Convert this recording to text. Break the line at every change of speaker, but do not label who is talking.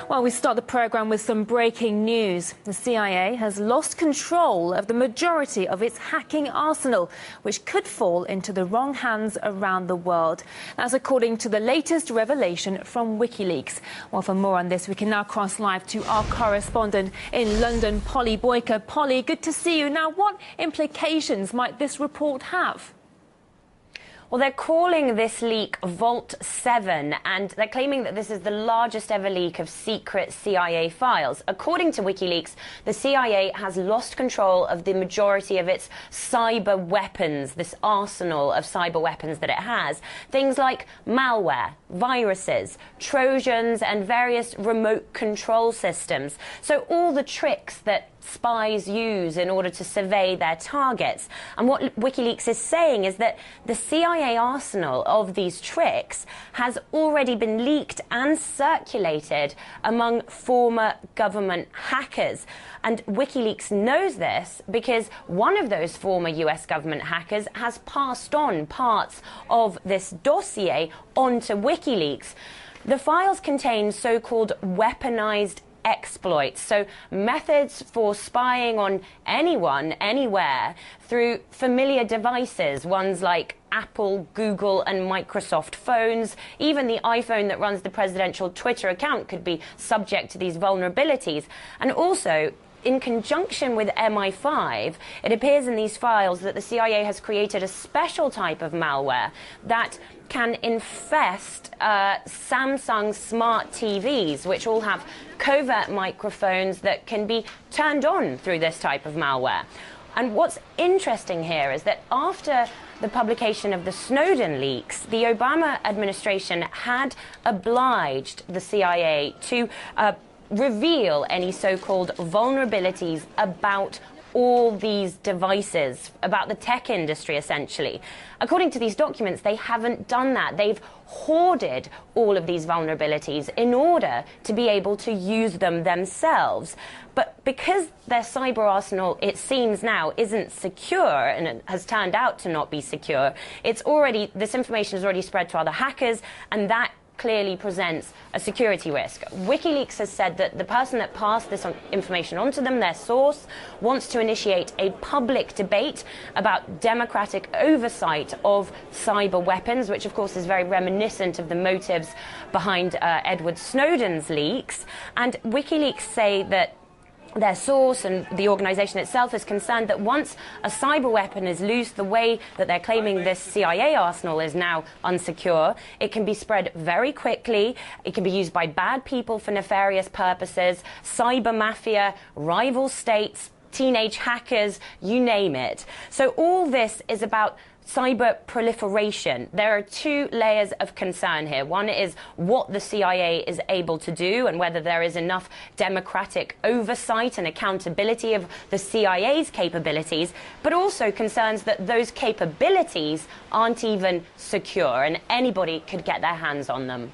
Well, we start the programme with some breaking news. The CIA has lost control of the majority of its hacking arsenal, which could fall into the wrong hands around the world. That's according to the latest revelation from WikiLeaks. Well, for more on this, we can now cross live to our correspondent in London, Polly Boyker. Polly, good to see you. Now, what implications might this report have?
Well, they're calling this leak Vault 7, and they're claiming that this is the largest ever leak of secret CIA files. According to WikiLeaks, the CIA has lost control of the majority of its cyber weapons, this arsenal of cyber weapons that it has. Things like malware, viruses, Trojans, and various remote control systems. So all the tricks that spies use in order to survey their targets. And what WikiLeaks is saying is that the CIA arsenal of these tricks has already been leaked and circulated among former government hackers. And WikiLeaks knows this because one of those former US government hackers has passed on parts of this dossier onto WikiLeaks. The files contain so-called weaponized exploits, so methods for spying on anyone, anywhere, through familiar devices, ones like Apple, Google and Microsoft phones. Even the iPhone that runs the presidential Twitter account could be subject to these vulnerabilities. And also, in conjunction with MI5, it appears in these files that the CIA has created a special type of malware that can infest Samsung smart TVs, which all have covert microphones that can be turned on through this type of malware. And what's interesting here is that after the publication of the Snowden leaks, the Obama administration had obliged the CIA to reveal any so-called vulnerabilities about all these devices, about the tech industry, essentially. According to these documents, they haven't done that. They've hoarded all of these vulnerabilities in order to be able to use them themselves. But because their cyber arsenal, it seems now, isn't secure, and it has turned out to not be secure, this information has already spread to other hackers, and that clearly presents a security risk. WikiLeaks has said that the person that passed this information on to them, their source, wants to initiate a public debate about democratic oversight of cyber weapons, which of course is very reminiscent of the motives behind Edward Snowden's leaks. And WikiLeaks say that their source and the organization itself is concerned that once a cyber weapon is loose, the way that they're claiming this CIA arsenal is now unsecure, it can be spread very quickly. It can be used by bad people for nefarious purposes, cyber mafia, rival states, teenage hackers, you name it. So all this is about cyber proliferation. There are two layers of concern here. One is what the CIA is able to do and whether there is enough democratic oversight and accountability of the CIA's capabilities, but also concerns that those capabilities aren't even secure and anybody could get their hands on them.